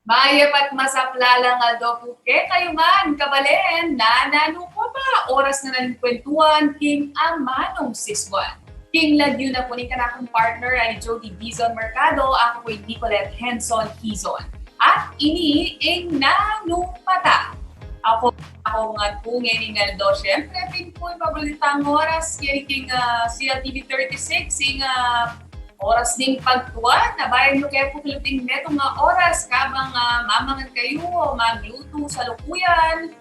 Mayapat masaplalang aldo ke kayo man, kabalen, nanano ko ba? Oras na nalikwentuhan, King ang manong siswan. King lagyo na po ni kanakong partner ay Jody Dizon Mercado, ako po'y Nicolette Henson Kizon. At ini ang nanupata. Ako nga po ngayon Aldo. Siyempre, pin po yung paboritang oras kaya king CLTV 36, yung oras ding pagtuwan, nabayan nyo kayo po Philippine Neto nga oras kabang mamangan kayo, magluto sa lukuyan.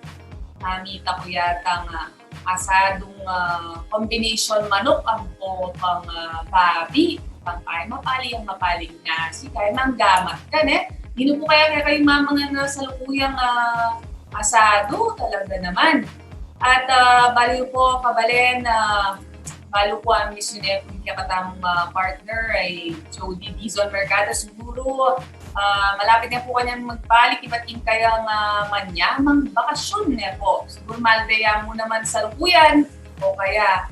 Namita ko yata nga asadong combination manok ang po pang babi, pang ay mapali ang mapaling nasi, kaya manggamat kan Dino po kaya kayo mamangan sa lukuyang asado, talaga naman. At baliw po kabalen balo po ang misyoner kung katamong partner ay Jody Dizon Mercado. Siguro malapit na po kanyang magbalik, iba't yung kayang manyamang bakasyon na po. Siguro maldaya mo naman sa lukuyan o kaya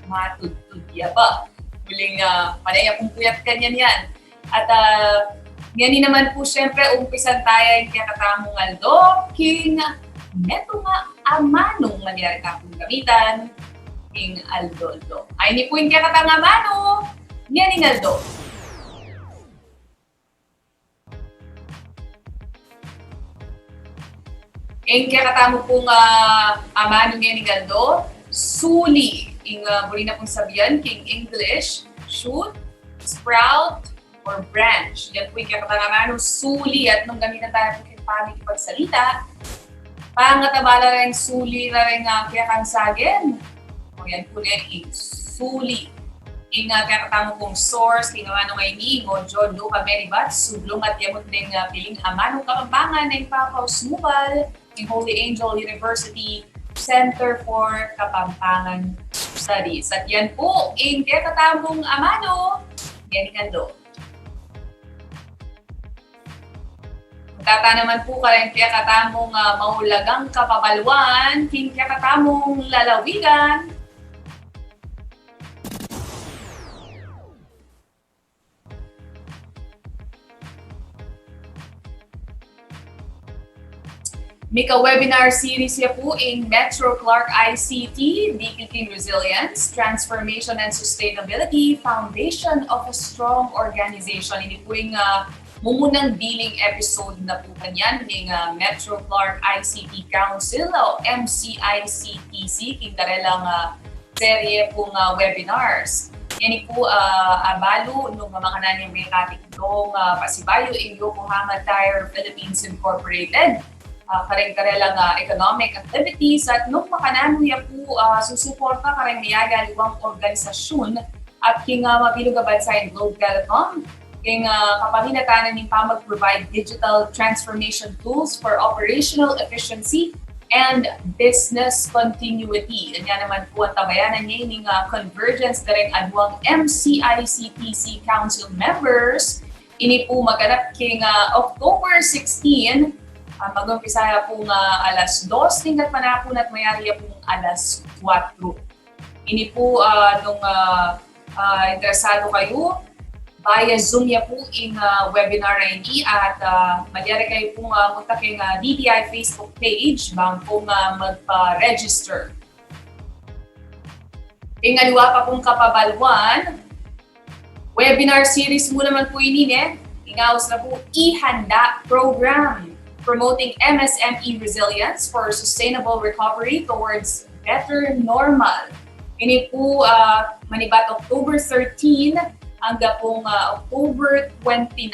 matutudya ba. Muling panaya kung puyat kanyan yan. At ngayon naman po siyempre umpisan tayo yung katamong Aldo, King neto nga amanong mangyari ka pong gamitan, King Aldo. Ay ni po yung kakatanga mano, niya ni Aldo. Yung kakatamo pong amano niya ni Aldo, suli. Yung buli na pong sabihan, King English, shoot, sprout, or branch. Yan po yung kakatanga mano, suli. At nung gamitan tayo po yung pagsalita, pangatabala rin suli na rin kaya kang sagin. O yan po rin yung suli. Yung kakatamo pong source, yung ano ngay ni, o John Luca Meribat, sublong at yamot din piling amanong kapampangan ng Papaw Smubal, yung Holy Angel University Center for Kapampangan Studies. At yan po, yung kakatamong amano, yan ikando. Tata naman po ka rin kaya katamong mahulagang kapabalwan, king kaya katamong lalawigan. Mika webinar series niya po in Metro Clark ICT, Declining Resilience, Transformation and Sustainability, Foundation of a Strong Organization. Ini po yung mumunang dealing episode na po kanyan ng Metro Clark ICT Council o MCICTC, kindarelang serye pong webinars. Yan po abalo nung mga kananyang may katikdong pasibayo in Yokohama Tire Philippines Incorporated. Kareng-karelang economic activities at nung makanano yan po susuporta kareng niyaga liwang organisasyon at king mabilugabad sa Globe Telecom. King kapahinatanan ng mag-provide digital transformation tools for operational efficiency and business continuity. Yan naman po ang tabayanan niya ng convergence na rin anuang MCICTC Council members. Ini po maganap king October 16, mag-umpisa po alas 2, tingkat panapon at mayari pong alas 4. Ini po nung interesado kayo, via Zoom ya po in webinar na ini at magyari kayo pong punta kayong DTI Facebook page bang pong magpa-register. Ingaliwa pa pong kapabalwan, webinar series mo naman po ini ingawas na po ihanda program. Promoting MSME resilience for sustainable recovery towards better normal. Ini po manibat October 13 hanggang pong October 29.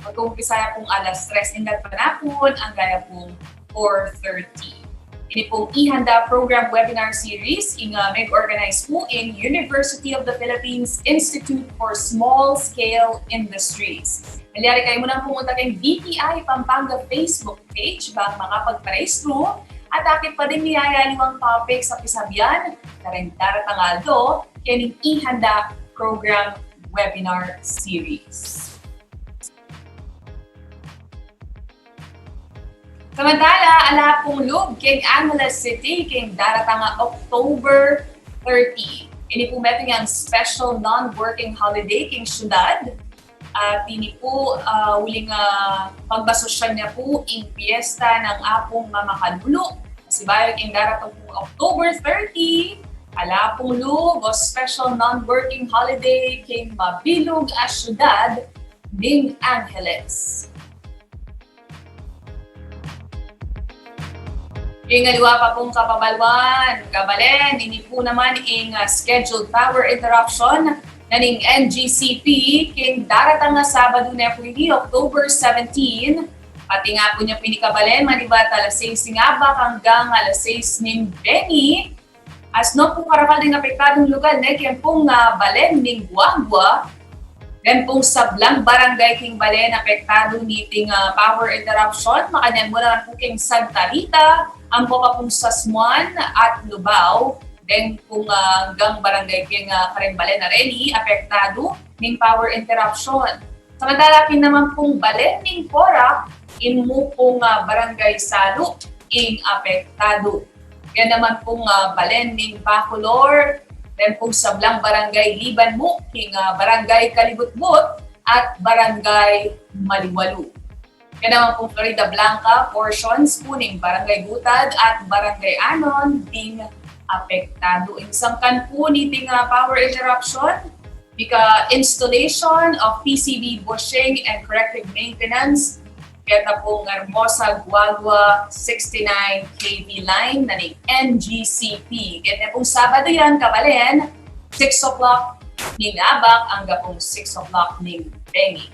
Mag-umpisa pong alas 3 hanggang panapon, hanggang pong 4:30. Ini pong ihanda program webinar series mag-organize po in University of the Philippines Institute for Small Scale Industries. Nalyari kayo muna pumunta kayong DTI Pampanga Facebook page bang makapagparehistro at akit pa din niyayaliwang topic sa Pisabian na rin daratangaldo kining ihanda program webinar series. Samantala, ala pong loob king Angeles City king daratanga October 30. Ini po meto yung special non-working holiday king syudad. At ini po, uling pagbasosyan niya po ing piyesta ng apong mamakanlulo. Kasi bayo king daratong po October 30, ala pong lug o special non-working holiday king mabilog a syudad ning Angeles. Yung aliwa pa pong kapabalwan, kabalen, ini po naman ing scheduled power interruption na ning NGCP king daratang nga Sabado na po ini, October 17. Pati nga po niya pinikabalen, manibat alas 6 nga ba hanggang alas 6 ning Benny. As no po karakal din apektadong lugar, kaya pong balen ning Guagua. Then pong sablang barangay king balen apektado niting power interruption. Makanyan mo naman po king Santa Rita, ang po pa pong Sasmuan at Lubao. Then kung hanggang barangay king Karimbalen na Reni, apektado ning power interruption. Samantala naman pong balen ning Porac, inmo pong barangay Salo, ing apektado. Yan naman pong balen ning Bacolor, then pong sablang barangay Liban mo, king barangay Kalibutbut at barangay Maliwalu. Yan naman pong Florida Blanca, portions po ning barangay Butad at barangay Anon ding apektado. Insangkan po ni ting power interruption, bika installation of PCB bushing and corrective maintenance, kaya pong Hermosa Guagua 69 kV line na ni NGCP. Kaya pong Sabado yan, kabalen, 6 o'clock ning Abak hanggang pong 6 o'clock ning Bengi.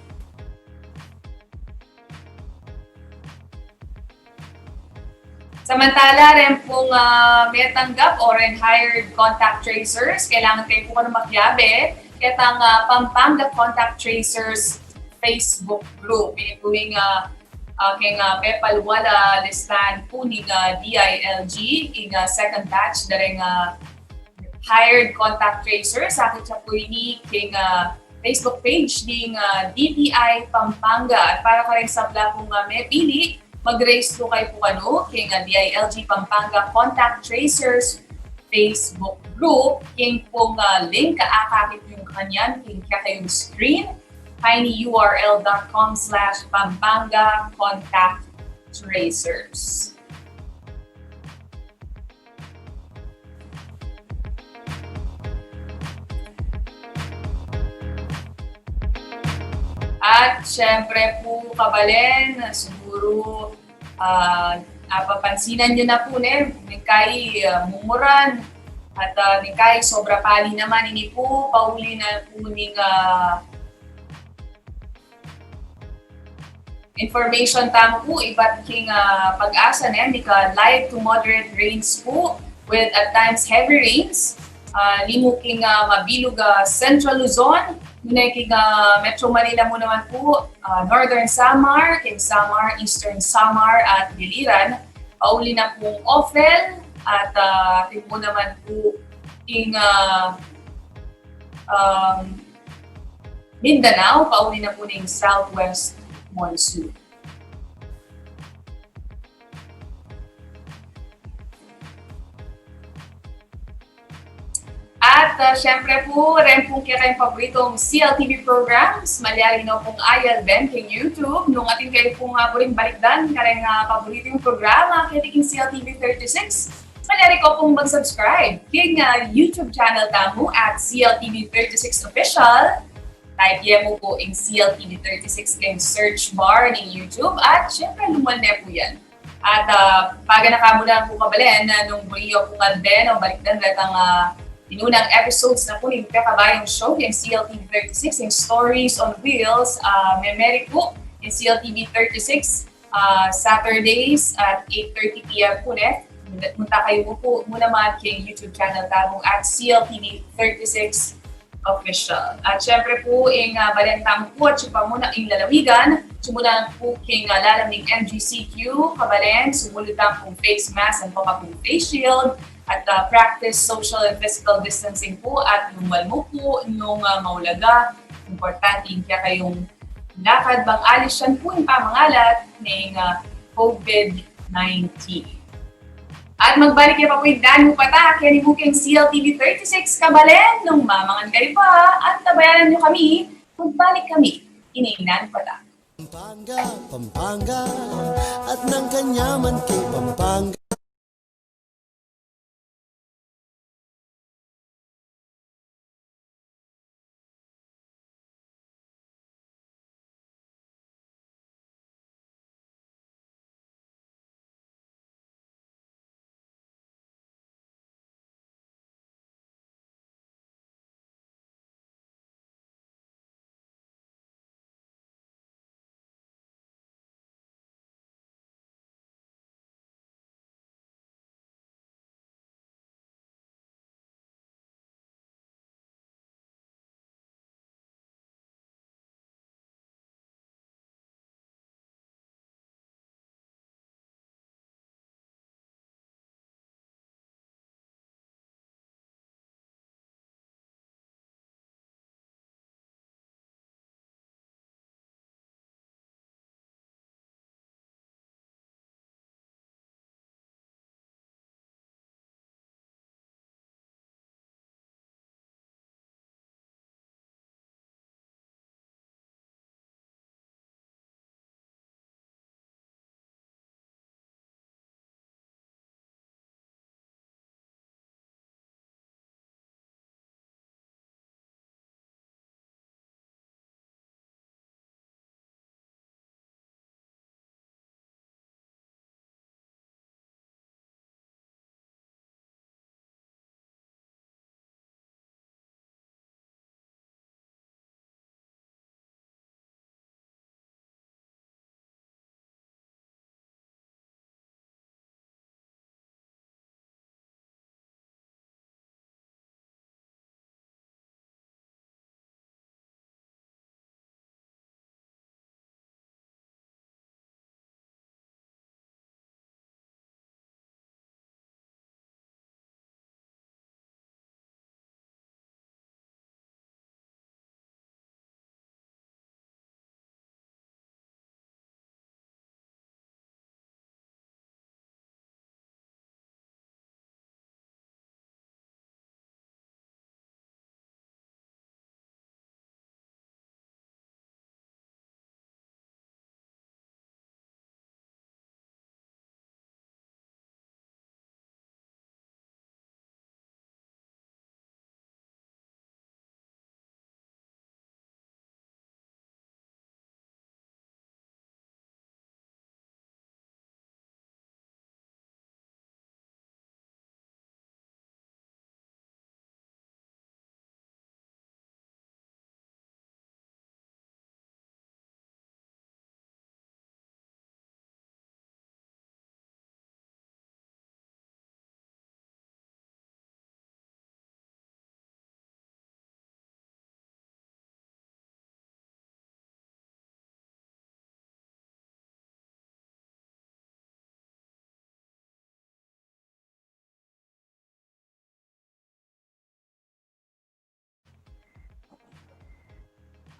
Samantala rin pong may tanggap o rin hired contact tracers, kailangan kayo po makyabe, kaya tang Pampanga Contact Tracers Facebook group. Pinipulong king Pepalwala listan po ni DILG, ing second batch na rin hired contact tracers. Sakit siya po ini king Facebook page ng DTI Pampanga. At para ka rin sa kung may pili, mag-raise po kayo po king DILG Pampanga Contact Tracers Facebook group. King pong link kaakakit yung kanyan, king kayong screen. tinyurl.com/Pampanga Contact Tracers. At syempre po kabalen, siguro napapansinan nyo na po nikay mumuran at nikay sobra pali naman ini po pauli na po ning information tamo po iba't king pag-asa na nika light to moderate rains po with at times heavy rains. Limo king mabilog Central Luzon, muna king Metro Manila mo naman po, Northern Samar, king Samar, Eastern Samar at Biliran. Pauli na pong Ophel at mo naman po king Mindanao, pauli na po ng Southwest Monsoon. At syempre po, rin po kaya kayong paboritong CLTV programs, malyari na pong ayal ben king YouTube. Nung ating kayo pong buring balikdan, kareng paboritong programa, kaya king CLTV 36. Malyari ko pong mag-subscribe king YouTube channel tamo at CLTV 36 Official. Type mo po in CLTV 36 king search bar ng YouTube at syempre lumal na po yan. At pag nakamula po kabalen na nung buriyo po kalben o balikdan datang inunang episodes na po ng Kakabayong Show yung CLTV 36 yung Stories on Wheels, Memory po yung CLTV 36 Saturdays at 8:30 p.m. po Munta kayo po muna man kayong YouTube channel tabong at CLTV 36 Official. At syempre po, yung balentang po at siya muna yung lalawigan. Sumulan po kayong lalamig MGCQ, kabalen, sumulutan pong face mask at mga pong face shield. At practice social and physical distancing po at lumal mo po yung maulaga. Importante yung kaya kayong lakad bang alis yan po yung pamangalat ng COVID-19. At magbalik niya pa po yung Dan Mupata, kaya ni Booking CLTV 36 kabalen nung mamangan kayo pa at tabayanan nyo kami, magbalik kami iningnan pala. Pampanga, Pampanga, at ng kanyaman kay Pampanga.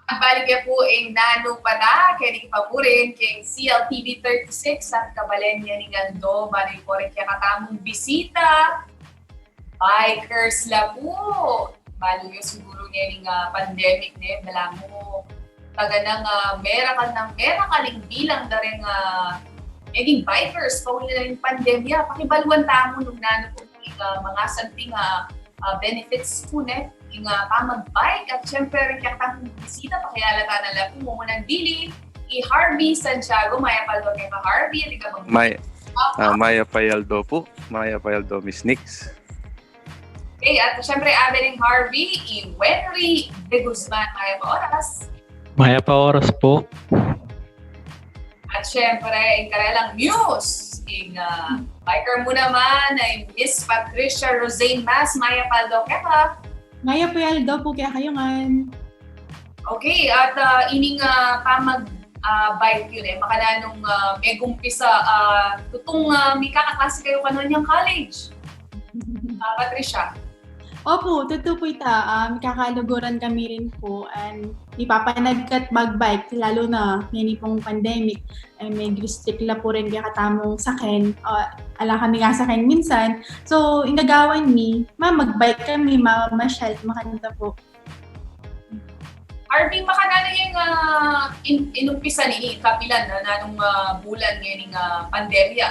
Ang balik po ang nano pa na, kaya ni papurin, kay CLTV 36 at kabalen niya ni Gando, bali po rin kaya katamong bisita, bikers la po. Bali yung siguro niya ni pandemic niya, wala mo. Taga nang mera kaling bilang na rin naging bikers, pauli na rin pandemya, pakibaluan tamo nung nano po mga santing benefits po na yung pamag-bike at syempre rin kakatang bisita pakilala ka na lang po muna ng dili Harvey Santiago, Maya Paldo kay Harvey at ikaw Maya Payaldo po, Maya Payaldo Miss Nix. Okay, at syempre Abeling Harvey, Wenry de Guzman, Maya pa oras. Maya pa oras po. At syempre, yung karelang news, yung biker mo naman ay Miss Patricia Rosane Mas, Maya Paldo kaya Maya Payaldo po kaya kayo ngan. Okay, at ining pamag-bike yun makalanong may gumpisa, tutong may kakaklase kayo kanon yung college. Patricia. Opo, totoo po ita. Kakaluguran kami rin po and ipapanagkat mag-bike lalo na ngayon pong pandemic ay may restricla po rin kaya katamong sakin. Ala kami nga sakin minsan. So, ingagawan ni, mag-bike kami, mamasyal, makanta po. Arvin, makanana yung inumpisa ni kapilan na nanong bulan ngayon ng pandemya.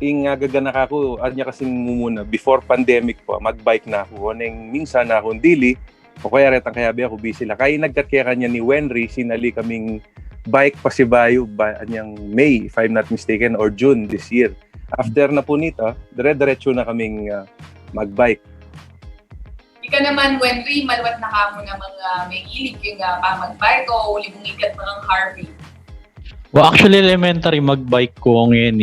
Ingagaganaka ako, anya kasing mumuna, before pandemic po, magbike na ako. Nang minsan na akong dili, o kaya retang kayabi ako busy la. Kaya nagkakya kanya ni Wenry, sinali kaming bike pasibayo anyang May, if I'm not mistaken, or June this year. After na po nito, dire-diretso na kaming magbike. Ika naman, Wenry, maluwat na ka mo namang may ilig yung pamagbike o uli mong ikat ng Harvey? Well, actually, elementary magbike ko ngayon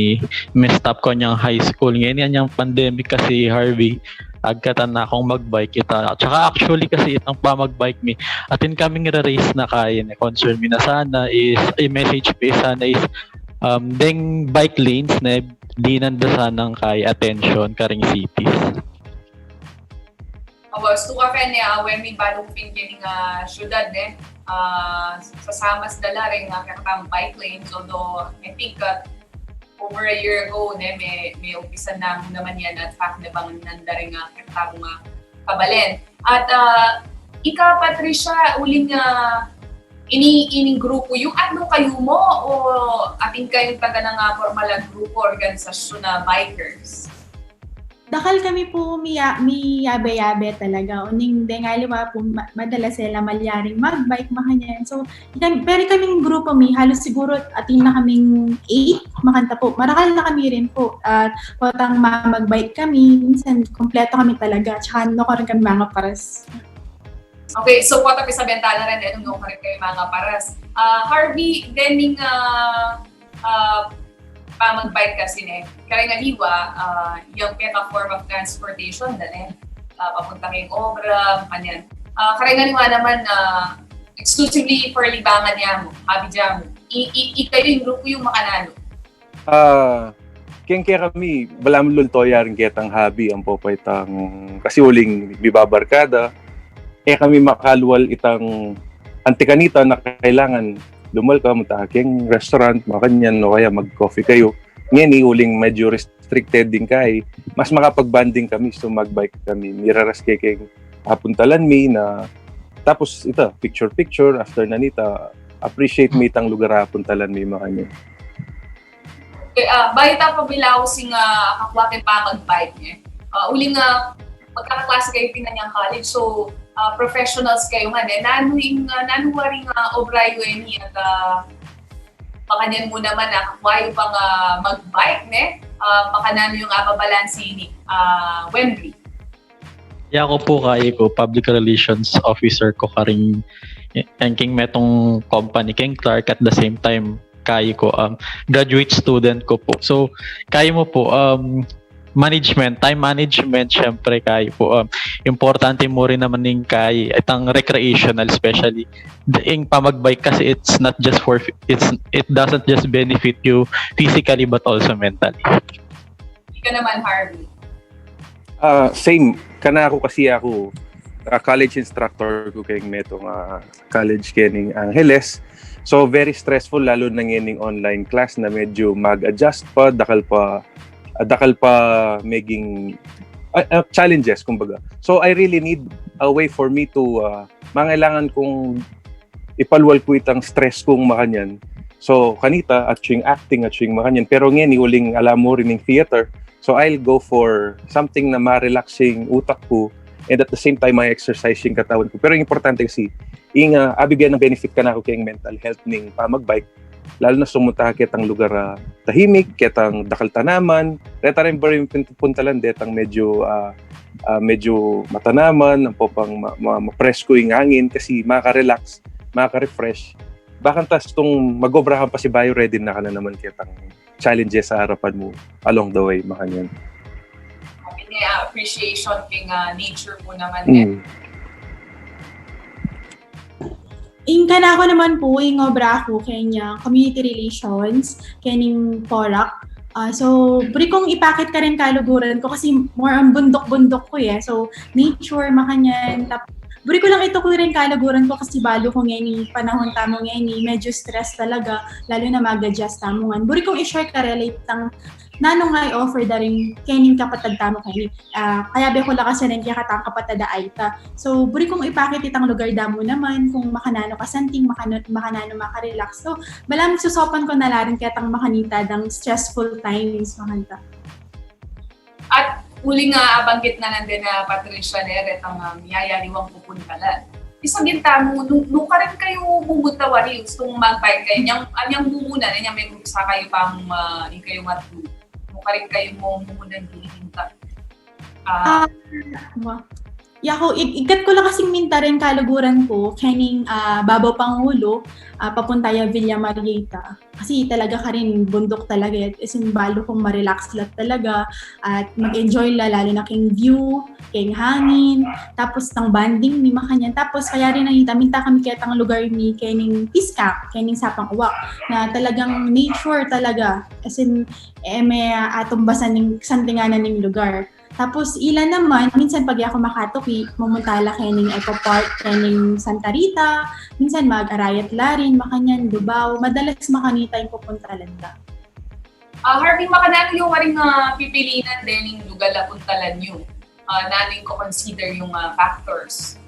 may stop ko niyang high school. Ngayon yung pandemic kasi, Harvey, agkatan na akong magbike ita. Tsaka actually kasi itang pamagbike mi, atin kaming race na kaya na concern mi na sana is, message pa sana is, deng bike lanes na di nanda sanang kaya attention karing cities. Gusto ka kanya, when may balong pingin ng syudad, sasamas dala rin kakatang bike lanes. Although, I think over a year ago, may umpisa na naman yan at fact na bang nanda rin kakatang kabalen. At ika, Patricia, uling ining grupo, yung ano kayo mo o ating kayong taga ng formal na grupo, organisasyon na bikers? Dakal kami po mi yabe-yabe talaga. Uning dengaliwa po madalas sila malyaring magbike makanyan. So, pero kaming grupo halos siguro atin na kaming 8 makanta po. Marakal na kami rin po. At potang magbike kami. Minsan, kompleto kami talaga. Tsaka rin kami mga paras. Okay, so what sa bentana rin, anong rin kayo mga paras. Harvey, dening magbike kasi kaya nga liwa, yung peka form of transportation papunta kayong obra, kanyan. Kaya nga liwa naman, exclusively for libangan niya mo, habi dyan mo. Kayo yung grupo yung makanano. Kaya kami, balam lultoya rin ketang hobby ang popaytang kasi uling bibabarkada. Kami makalwal itang antikanita na kailangan lumal ka, mataking restaurant, makanyan, o kaya mag-coffee kayo. Ngayon, uling medyo restricted din kay. Mas makapag-banding kami, so mag-bike kami. Miraras kayong apuntalan mi na tapos ito, picture-picture, after na nita, appreciate mi itang lugar apuntalan mi makanyan. Okay, bahita pa bilaw sing kakwakin pa mag-bike uling magkakaklase kayo pinanyang college, so professionals kayo nga nanuwaring obrayo at pakanyan mo naman kakwayo pang mag-bike pakanano yung ababalansi ni Wembley. Ako po public relations officer ko karing king metong company King Clark at the same time graduate student ko po. So kaya mo po time management, syempre importante mo rin naman yung itang recreational, especially yung pamagbike kasi it doesn't just benefit you physically but also mentally. Ika naman, Harvey. Same, ako college instructor ko kayong metong college kening Angeles. So very stressful lalo na ngayon online class na medyo mag-adjust pa, dakal pa maging challenges kumbaga. So I really need a way for me to mangailangan kong ipalwal ko itang stress kong makanyan. So kanita at yung acting at yung makanyan, pero ngayon uling alam mo rin ng theater. So I'll go for something na ma-relaxing utak ko and at the same time may exercise yung katawan ko. Pero yung importante kasi abigyan ng benefit ka na ako kayong mental health ning pamagbike. Lalo na sumunta kitang lugar tahimik, kitang dakal tanaman, reta rin ba yung puntalan detang medyo matanaman, ang popang ma-presko yung hangin kasi makaka-relax, makaka-refresh. Bakan tas itong mag-obrahan pa si Bayo, ready na ka na naman kitang challenges sa harapan mo along the way, makanyan. Appreciation king nature po naman Kana ko naman po, obra ko kanya community relations, kaning PORAC. So, buri kong ipakit ka rin kaluguran ko kasi more ang bundok-bundok ko So, nature, makanyan. Buri ko lang ito ko rin kaluguran ko kasi balo ko ngayon panahon tamo ngayon medyo stress talaga, lalo na mag-adjust tamongan. Buri kong i-share ka relate nanong ay offer da rin kening kapatad tamo kini. Kaya be ko lakas rin kaya katang kapatad da ay ta. So, buri kong ipakit itang lugar damo naman kung makanano kasanting, makanano makarelax. So, balang susopan ko na larin kaya tang makanita dang stressful times makanta. At uli nga abanggit na nandun na Patricia Neret ang miyayariwang pupuntalan. Isagin tamo, nung ka rin kayo bumutawari, gustong mag-bike kayo, anyang mumuna, anyang may gusto kayo pang di kayo matulog. Nung ka rin kayo mumunan dilihin ka. Yako, ikat ko lang kasing minta rin kaluguran ko kaning Babaw Pangulo, papuntaya Villa Marieta. Kasi talaga ka rin bundok talaga. As in, balo kong ma-relax lang talaga at mag-enjoy lalo na king view, king hangin, tapos ng banding ni makanyan. Tapos kaya rin minta kami kaya tang lugar ni kening Piska, kening Sapang Uwak, na talagang nature talaga. As in, may atumbasan ng santinganan ng lugar. Tapos ilan naman, minsan pag ako makatoki, mumuntala kening Eco Park, kening Santa Rita, minsan mag-Arayat Larin, Makanyan, Lubao, madalas makanita yung pupuntalan ka. Harvey, makanano yung waring pipilinan din yung lugar na puntalan nyo? Naning ko consider yung factors.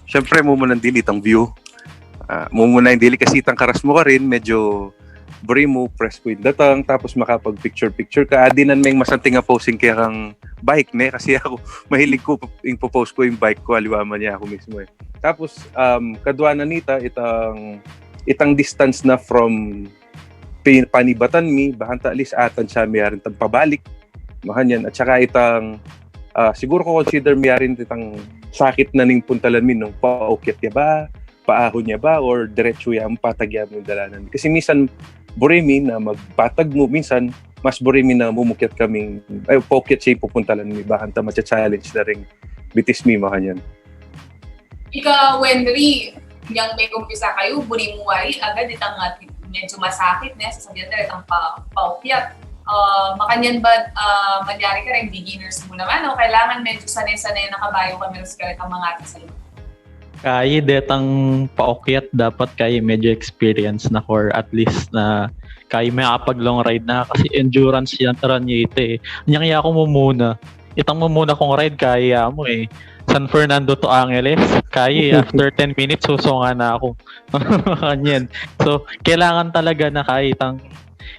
Syempre mumunan dili itang view. Mumunan dili kasi itang karas mo ka rin, medyo buri mo, press ko yung datang, tapos makapag-picture ka. Adinan may masanting nga posing kaya kang bike, ne? Kasi ako, mahilig ko, yung post ko yung bike ko, aliwaman niya ako mismo eh. Tapos, kadwa na nita, itang distance na from Panibatan mi, bahanta alis atan siya miyarin tang pabalik, mahanyan. At saka siguro ko consider miyarin itang sakit na ning puntalan mi, nung paukyat niya ba, paahon niya ba, or diretso yung patagya mo yung dalanan. Kasi minsan, burimi na magpatag mo, minsan mas burimi na mumukyat kaming pokyat siya pupuntalan mi, bahanta matcha-challenge na ring bitis mi makanyan. Ika, Wenry, yung may kumpisa kayo, buri mo wari, agad itang medyo masakit na, sasabihan na itang paukyat. Makanyan ba, magyari ka rin, beginners mo naman, o kailangan medyo sanay-sanay nakabayo kami rin sa mga atin sa lugar? Kaya detang paukyat dapat kaya medyo experience na or at least na kaya may kapag long ride na kasi endurance yan taran niya ito eh. Anyang ako mo muna. Itang mo muna kong ride kaya mo eh. San Fernando to Angeles, kaya after 10 minutes susunga na ako. Kanyan. So, kailangan talaga na kaya itang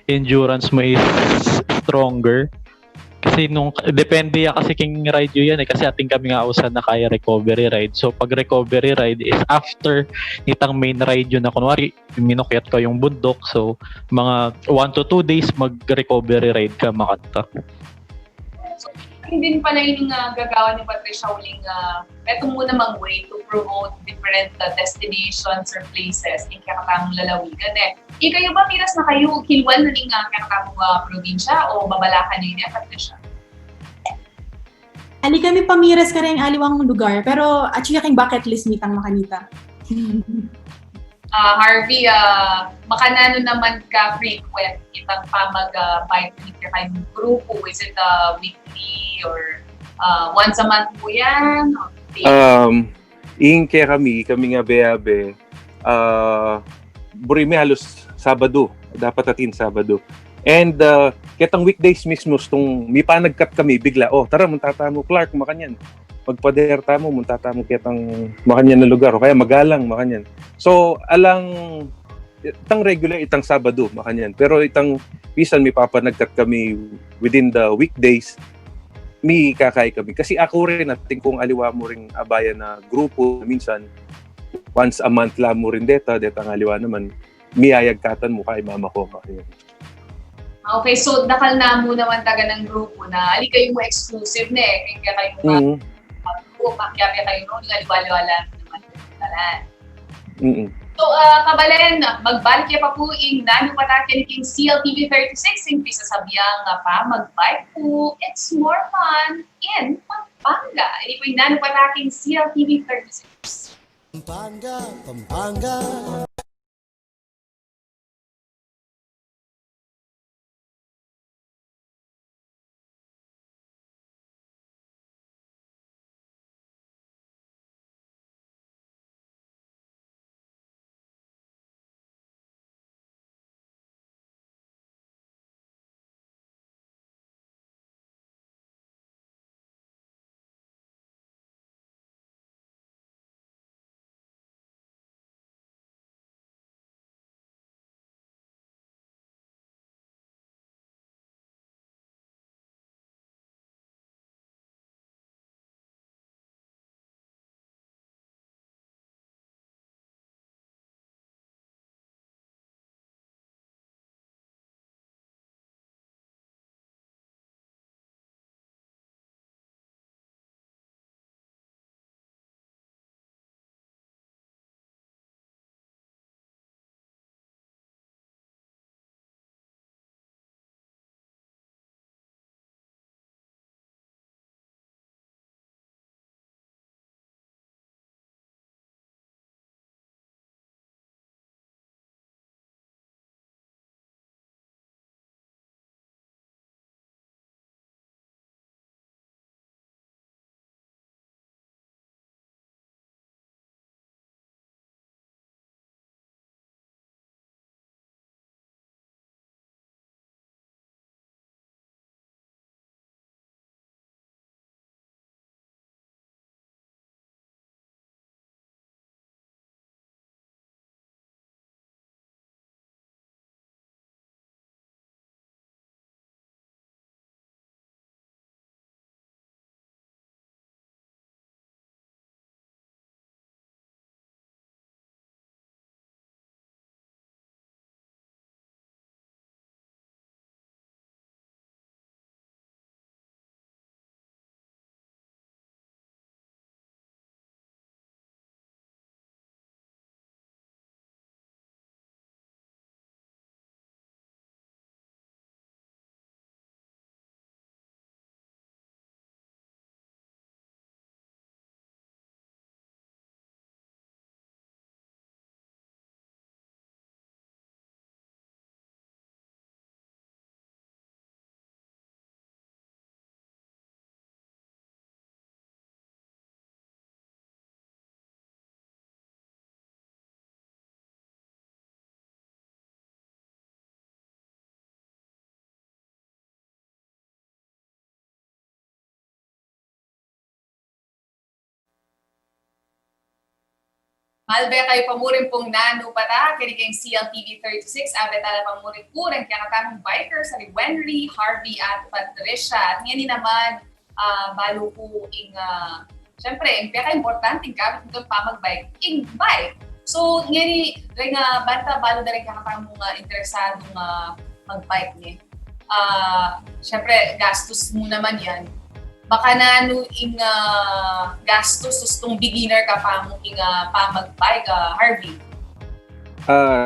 endurance mo is stronger. Kasi depende kasi king ride yun yan eh. Kasi ating kami nga usan na kaya recovery ride. So, pag recovery ride is after itang main ride yun na kunwari, minukyat ka yung bundok. So, mga 1 to 2 days mag-recovery ride ka makanta. So, hindi pala yung gagawa ni Patricia uling eto muna mang way to promote different destinations or places yung kakatamong lalawigan eh. Kayo ba miras na kayo kilwan na ning kakatamong probinsya o babalakan niyo niya, Patricia? Ali kami pamiras ka rin aliwang lugar, pero actually aking bucket list mitang makanita. Harvey, makanano naman ka frequent itang mag-bike ka kayong grupo? Is it weekly or once a month po yan? Iing kaya kami nga beabe, burimi halos Sabado, dapat atin Sabado. And ketang weekdays mismo, may panagkat kami bigla, tara, muntata mo Clark, makanyan. Magpaderta mo, muntata mo ketang makanyan na lugar, o kaya magalang, makanyan. So, itang regular, itang Sabado, makanyan. Pero itang pisan, may papanagkat kami within the weekdays, may kakay kami. Kasi ako rin, ating kung aliwa mo ring abaya na grupo, minsan, once a month lang mo rin detang aliwa naman, miyayagkatan mo kay mama ko. Makanyan. Okay, so dakal na mo naman taga ng grupo na ali kayo mo exclusive na eh. Kaya kayo grupo, kaya kayo no, aliwala naman. So, kabalen, magbalik pa po yung nano patakin king CLTV 36 yung pisasabiyang pa magbike po. It's more fun in Pampanga. Hindi po yung nano pataking CLTV 36. Pampanga. Malbe kayo pamurin pong nanu pata, kini kayong CLTV 36, abetala pamurin po rin kaya katamong bikers, sa Wenry, Harvey at Patricia. At ngayon naman, balo po syempre, yung pinaka-importante gamit mo pa mag-bike, bike. So, ngayon rin banta, balo na rin kakatamong interesadong mag-bike niya. Syempre, gastos mo naman yan. Baka na gastos itong beginner ka pa mo pa mag-bike, Harvey?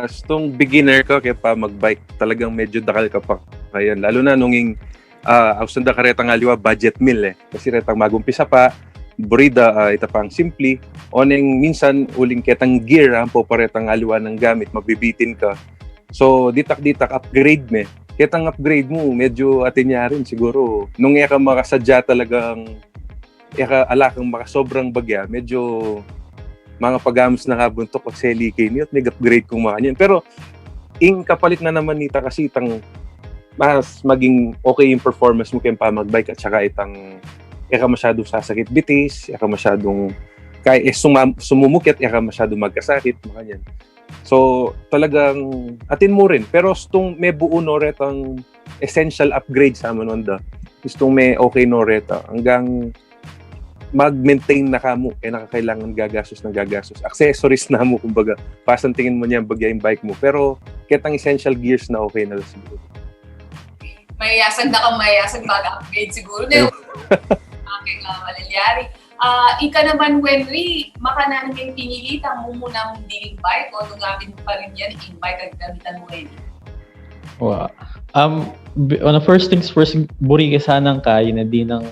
Itong beginner ka kaya pa mag-bike, talagang medyo dakal ka pa. Kaya, lalo na nung ausanda ka retang aliwa budget meal Kasi retang magumpisa pa, burida, ita pang simply. Oneng minsan, uling ketang gear, po paretang aliwa ng gamit, mabibitin ka. So, ditak-ditak upgrade Kitang upgrade mo, medyo atinya rin siguro. Nung ka makasadya talagang, alakang makasobrang bagya, medyo mga pagamos na kabuntok pag selike niyo at nag-upgrade kung mga yan. Pero, kapalit na naman nita kasi mas maging okay yung performance mo kayong pamagbike at saka ka masyadong sasakit bitis, ka masyadong sumumukit, ka masyadong magkasakit, mga yan. So, talagang atin mo rin. Pero itong may buo no retang essential upgrade sa manwanda. Itong may okay no reta. Hanggang mag-maintain na ka mo. Nakakailangan gagastos. Accessories na mo, kumbaga. Pasan tingin mo niya bagay yung bike mo. Pero, kitang essential gears na okay na siguro. Mayasag mag-upgrade siguro na yung aking malalyari. Ika naman, Wenry, makananin yung pinilitan mo muna mong diling bike o nung gamit pa rin yan, bike at gamitan mo rin? Wow. First things first, buri ka sanang kaya na di ng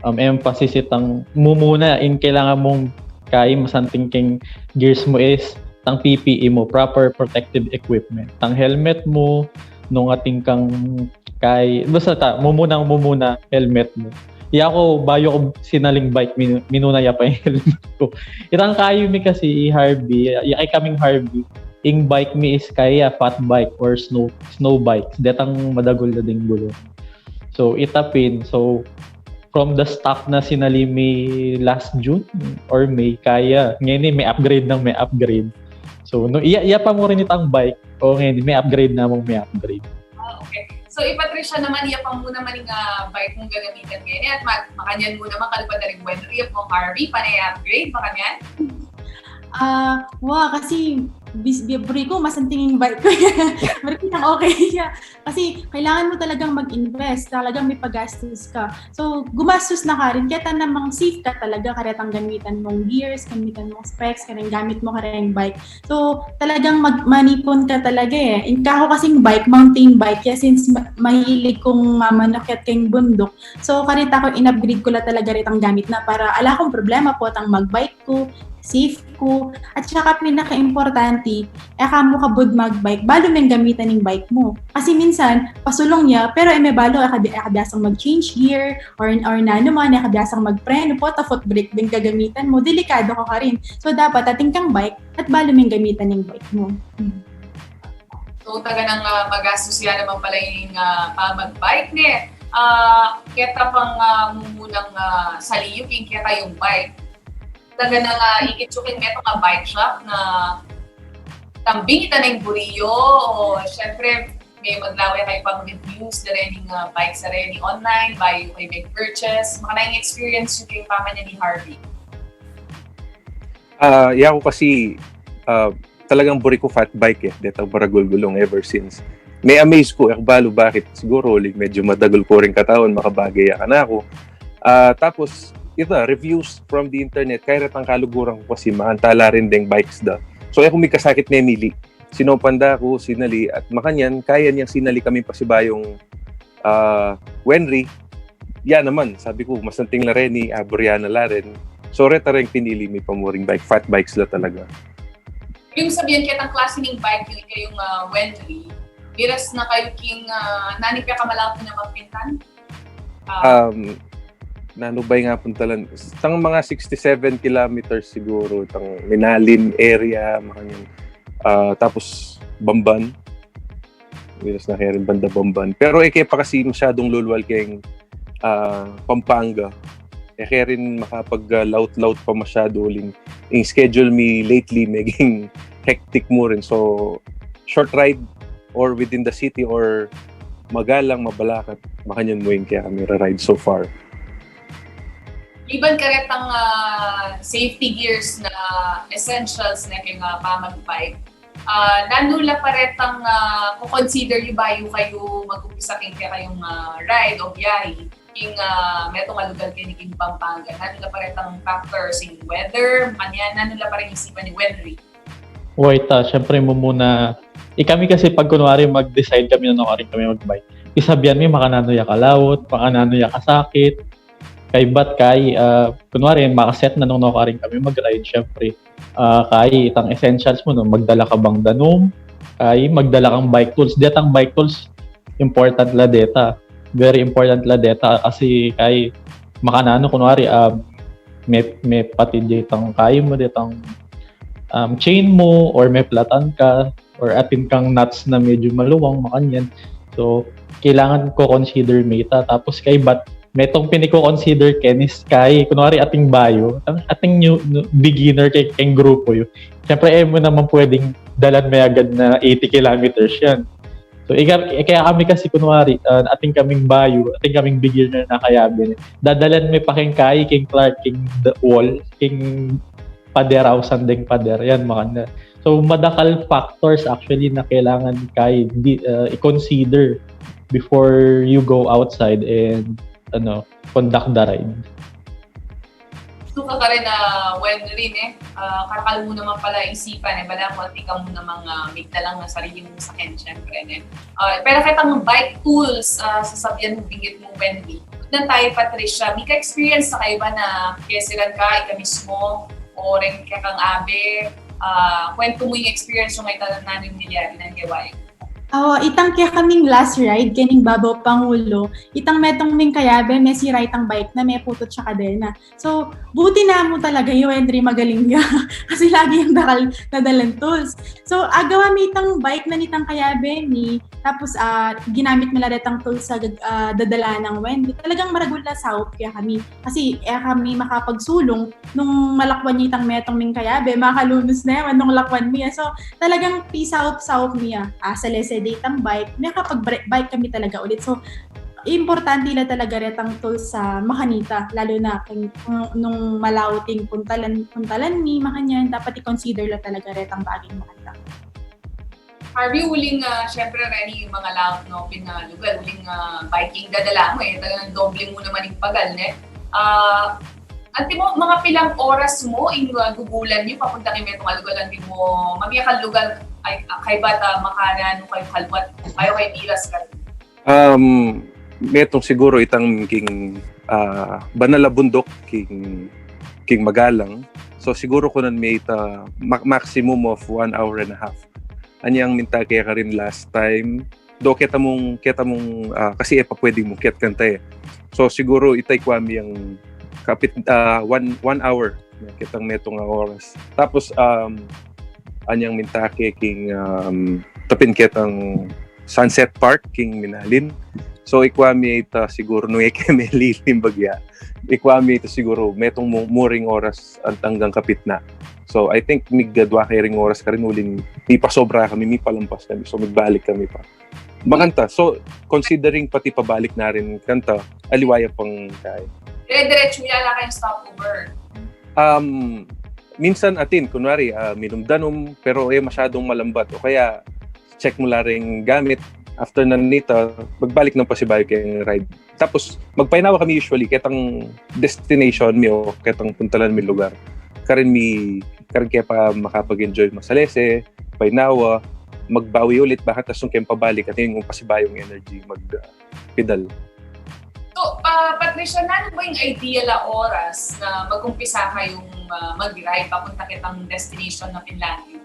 emphasis itang mumuna yung kailangan mong kaya masanting king gears mo is tang PPE mo, proper protective equipment. Tang helmet mo, nung ating kang basta mumuna helmet mo. Ako, bayo ko sinaling bike, minunaya pa yung helmet ko. Itang kayo mi kasi Harvey, ay kaming Harvey, yung bike mi is kaya fat bike or snow bike. Detang madagol na ding gulo. So, itapin. So, from the stock na sinali mi last June or May, kaya. Ngayon may upgrade. So, iya pa mo rin itang bike. O ngayon, may upgrade. Okay. So, Patricia naman, iya pa muna man yung bike mong gagamitan ngayon. At makanyan mo naman, kalipad na rin Wenry, mo Harvey, panay upgrade, makanyan? Kasi buri ko, mas ang tingin bike ko. Marami nang okay. Kasi kailangan mo talagang mag-invest, talagang may pag-gastos ka. So, gumastos na ka rin, kaya namang safe ka talaga, karetang gamitan mong gears, gamitan mong specs, karang gamit mo karang bike. So, talagang manipon ka talaga Ako kasing bike, mountain bike, since mahilig kong mamanakyat kayong bundok. So, karita ko, in-upgrade ko la talaga ritang gamit na para ala kong problema po tang mag-bike ko, safe ko, at saka pinaka-importante, mo kabud mag-bike, balo may gamitan ng bike mo. Kasi minsan, pasulong niya, pero may balo, akabiyasang mag-change gear, or naman, akabiyasang mag-preno po, foot brake din gagamitan mo, delikado ka rin. So, dapat ating kang bike, at balo may gamitan ng bike mo. So, taga nang magastos yan naman pala yung mag-bike Keta pang mumunang saliyo, keta yung bike. Taga na ikitsukin meto nga bike shop na tambing ita na yung buriyo o syempre may maglaway kayo pang reviews na rin yung bikes na rin online, by may purchase. Mga na yung experience yung pama niya ni Harvey. Ako kasi talagang buri ko fat bike Dito baragulgulong ever since. May amaze ko, balo bakit siguro medyo madagol ko rin katawan, makabagay ka na ako. Tapos reviews from the internet, kaya ratang kaluguran ko kasi maantala rin ding bikes da. So, ako may kasakit na Emily. Sinopanda ko, sinali, at makanyan, kaya niyang sinali kami pasibayong Wenry. Yan naman, sabi ko, masanting la rin ni Aboriana la rin. So, reta rin pinili may pamuring bike, fat bikes la talaga. Yung sabihan kitang klase ng bike yung kayong Wenry, biras na kayo king nanipya ka malapit na magpintan? Nanubay nga puntalan. Tang mga 67 kilometers siguro. Tang Minalin area. Tapos Bamban. Wilas na kaya rin banda Bamban. Pero kaya pa kasi masyadong lulwal kayong Pampanga. Kaya rin makapag-laut-laut pa masyado uling. yung schedule me lately maging hectic mo rin. So, short ride or within the city or magalang, mabalakat, makanyan mo yung kaya kami ride so far. Iban karetang safety gears na essentials na kaya pamagbike. Nanula pa retang consider yung bayo kayo mag-upisa kayong ride o biyahe. King metong alugal kini king Pampanga. Nanula pa retang factors in weather, kanyan nanula pa rin isipan ni weather. Wait, syempre mo muna. Kami kasi pag kunwari mag-decide kami na kami mag-bike, isabihan mi makanano ya kalawot, makanano ya kasakit. Kay bat kay kunwari makaset na nung kami mag-ride, syempre. Kay itang essentials mo no, magdala ka bang danom, kay magdala kang bike tools. Detang bike tools important la deta. Very important la deta kasi kay makanano kunwari may pati ditang kay mo ditang chain mo or may platan ka or atin kang nuts na medyo maluwang makanyan. So kailangan ko consider meta tapos kay bat metong piniko-consider kenis kay kunwari ating bayo, ating new beginner kay grupo yo. Siyempre mo naman pwedeng dalan may agad na 80 kilometers yan. So kaya kami kasi kunwari ating kaming bayo, ating kaming beginner na kayabin. Dadalan may pa king kay king Clark king the wall, king pader sanding pader yan makanda. So madakal factors actually na kailangan kay i-consider before you go outside and conduct the ride. Ito ka rin when rin karakal mo naman pala isipan bala mo at ikaw mo namang make na lang na sarili mo sa ken syempre pero kitang bike tools sasabihan mo bingit mo Wendy. Doon tayo Patricia, may ka-experience na kayo ba na kesiran ka ika mismo o rin kang abe kwento mo yung experience yung italan namin nila ng gawain. Itang kaya kaming last ride, kaning Babaw Pangulo, itang metong ming kayabe, may si ride ang bike na may putot siya kadena. So, buti na mo talaga yung Henry magaling niya. Kasi lagi yung nadalang tools. So, agawa may itang bike na nitang kayabe ni, tapos ginamit nila retang tools sa dadala ng Wendy. Talagang maragula sa kaya kami. Kasi kami makapagsulong nung malakwan niya itang metong ming kayabe, makalunos na yaman nung lakwan niya. So, talagang peace out niya. Sa lese datang bike, may kapag-bike kami talaga ulit. So, importante na talaga retang tools sa makanita, lalo na nung malauting puntalan ni makanyan, dapat i-consider la talaga retang baging makanita. Harvey, uling syempre Renny, yung mga laot no, lugar, uling biking dadala mo talagang doble mo naman yung pagal, Ante mo, mga pilang oras mo yung gugulan niyo papunta kay metong alugalan di mo mamiyakal lugar ay kay bata makanan kayo kalwat kayo kay miras ka. Metong siguro itang king banala bundok king magalang. So siguro kunan may maximum of 1 hour and a half. Anyang minta kaya ka rin last time. Do kita mong kasi pwede mo ket kanta So siguro itay kwami ang kapit 1 hour kitang metong oras. Tapos anyang mintake king tapin kitang Sunset Park king Minalin. So ikwami ita siguro no kami lilim bagya. Ikwami ita siguro metong muring oras hanggang kapit na. So I think miggadwa kay ring oras ka rin uling mi pa sobra kami, mi palampas kami. So magbalik kami pa. Makanta. So considering pati pabalik na rin kanta, aliwaya pang kaya. Diretso yala kayong stopover. Minsan atin, kunwari, minumdanom, pero masyadong malambat. O kaya, check mo la rin gamit. After nanita, magbalik ng pasibayo kayong ride. Tapos, magpainawa kami usually, ketang destination mi o ketang puntalan mi lugar. Karin kaya pa makapag-enjoy masalese, painawa, magbawi ulit, bakit tasong kayong pabalik at yung pasibayong energy, mag-pedal. So, Patricia, ano ba yung ideal na oras na mag-umpisa kayong mag-ride papunta kitang destination na Finlandia?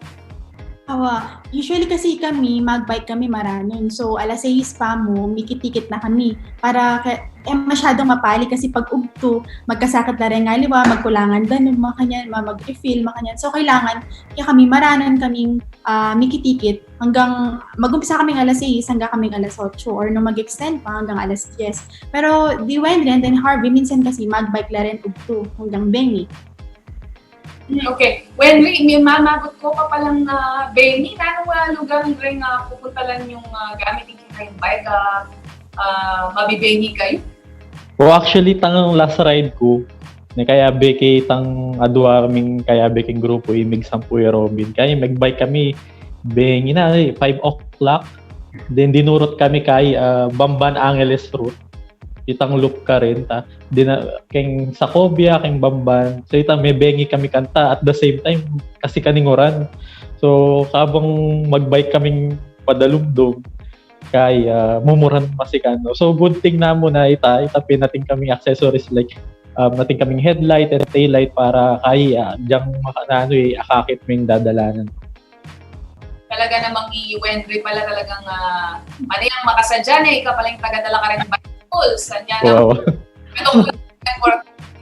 Usually kasi kami, mag-bike kami maranon. So, alas 6 pa mo, mikit-tikit na kami. Para masyadong mapali kasi pag ugto, magkasakit na rin nga liwa, magkulangan danon, mag-refill, makanyan. So, kailangan, kaya kami maranon kaming mikit-tikit hanggang, mag-umpisa kaming alas 6 hanggang kaming alas 8 or nung mag-extend pa hanggang alas 10. Pero, di Wendy and then Harvey, minsan kasi mag-bike la rin ugto hanggang Bengi. Okay. When may mamagot ko pa palang Benny, nanong lugar rin pupunta lang yung gamit yung kayong bike, mabibengi kayo? O actually, tangang last ride ko, na kaya beke tang aduarming kaya beking grupo imig sampu Robin. Kaya magbike kami, bengi na, 5 o'clock. Then dinurot kami kay Bamban Angeles Route. Itang loop ka rin ta keng Sacobia keng Bamban so itang may bengi kami kanta at the same time kasi kaninguran so kabang magbike kaming padalumdog kay mumuran masikano so good thing na mo na ita pinating kaming accessories like nating kaming headlight and tail light para kay diyang makanano akakit ming dadalanan. Talaga namang i-Wendry pala talagang manayang makasadya na ikaw pala yung tagadala ka rin ng bicycles. Sanya Wow. Itong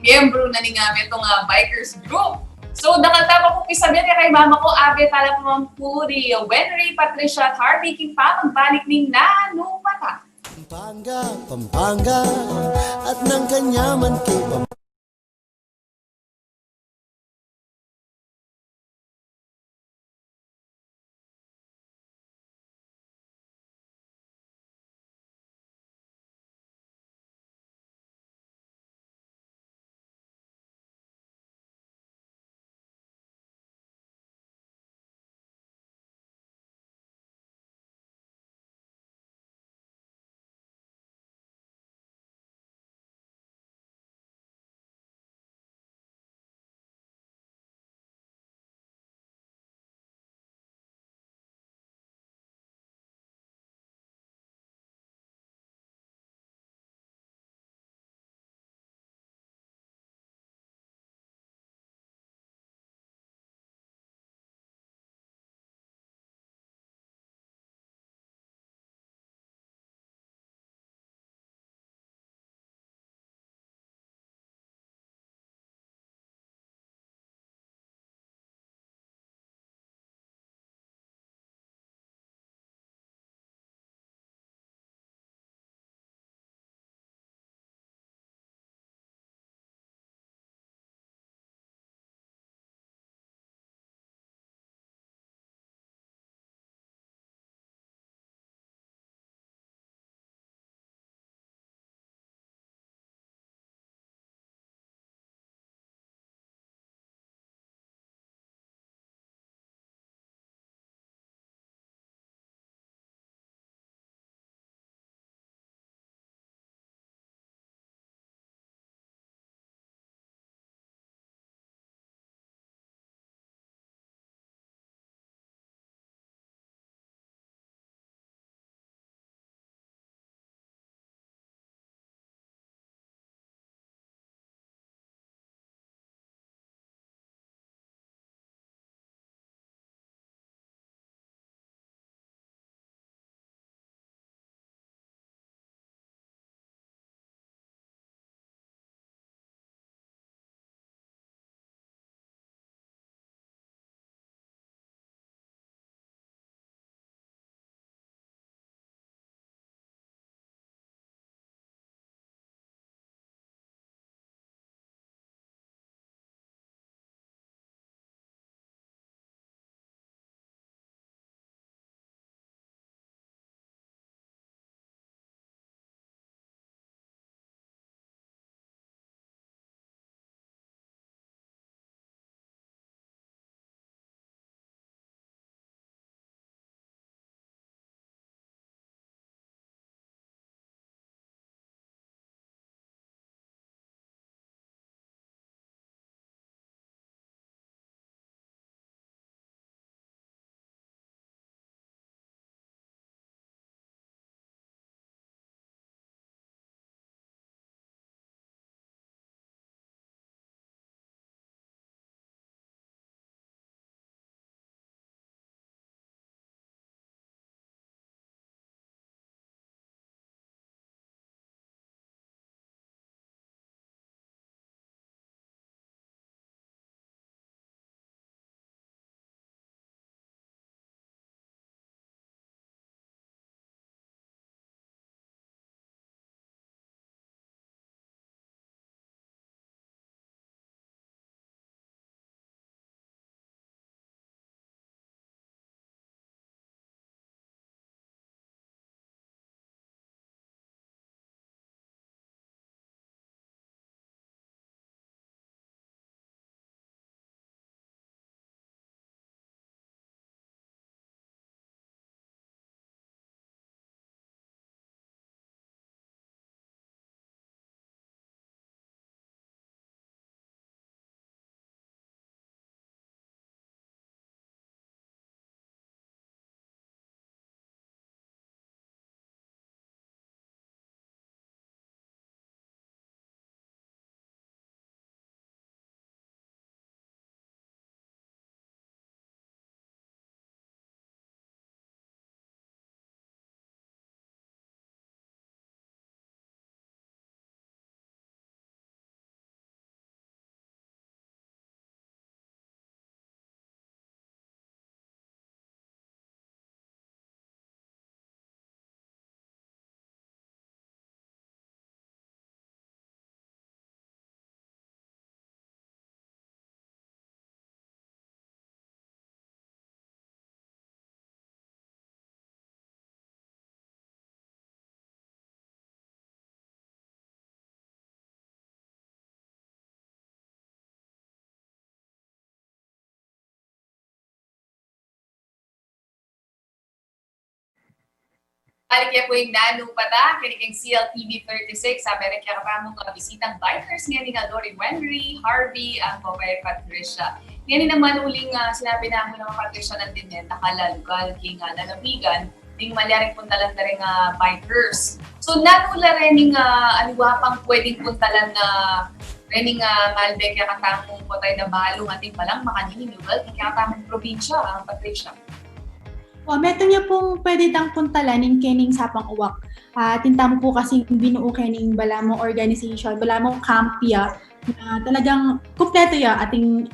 miyembro na ni nga itong bikers group. So, nakatapa ko pisabihan kay mama ko, abe tala po mga puri, Wendry, Patricia, at Harvey, king pa, magbalik ning nanumata. Pampanga, at ng kanyaman kay Pampanga. Alikya po yung nanu pata, kiniking CLTV 36, sabi rin kaya kapamong mga bisitang bikers, ngayon nga Dory Wenry, Harvey, ang Popeye Patricia. Ngayon naman uling sinabi na mo ng Patricia ng din, nakalalugal, king lalabigan, ding malyaring puntalan na rin bikers. So nanula rin yung aliwapang pwedeng puntalan na rin yung Malbec kaya katamong potay na balong ating palang makaninugal, kaya katamong probinsya, Patricia. Meto niya pong pwede tang puntalan ng kening sapang uwak. Tintamo po kasi binuo kening balamo organization, balamo kampya na talagang kumpleto ya ating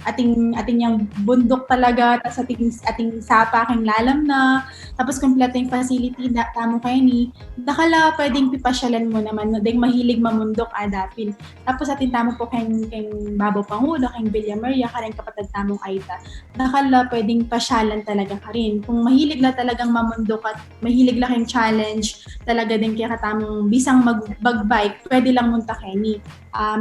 yang bundok talaga tas ating sapa kang lalam na tapos kumpleto yung facility na tamo kay ni nakala pwedeng pipasyalan mo naman no ding mahilig mamundok adapin tapos ating tamo po kang Babaw Pangulo kang Villa Maria karen kapatid tamong Aita nakala pwedeng pasyalan talaga ka rin kung mahilig na talagang mamundok at mahilig lang kang challenge talaga din kaya katamong bisang magbike pwede lang munta kay ni